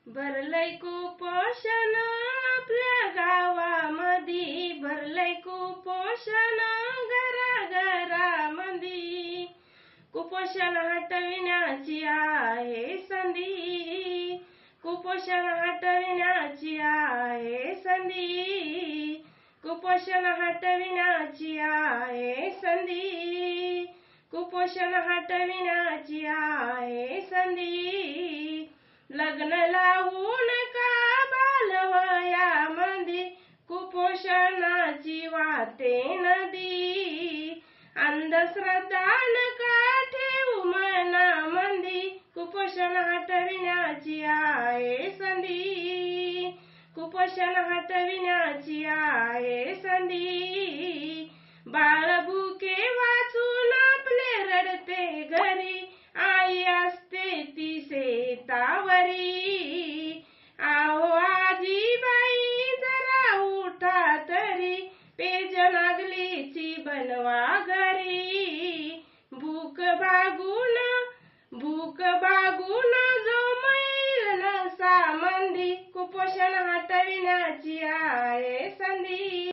भरलंय कुपोषण आपल्या गावामध्ये, भरलंय कुपोषण घराघरामध्ये. कुपोषण हटविण्याची आहे संधी, कुपोषण हटविण्याची आहे संधी, कुपोषण हटविण्याची आहे संधी, कुपोषण हटविण्याची आहे संधी. लग्न लावू नका बालवयामध्ये, कुपोषणाची वाटे नदी. अंधश्रद्धा नका ठेवू मनामध्ये, कुपोषण हटविण्याची आहे संधी, कुपोषण हटविण्याची आहे संधी. बाळ भुके वाचून आपले रडते घरी, आई असते ती शेतावरी. आहो आजीबाई जरा उठा तरी, पेज नागलीची बनवा घरी. भूक भागून जो मैल नसा मंदी, कुपोषण हटविण्याची आहे संधी.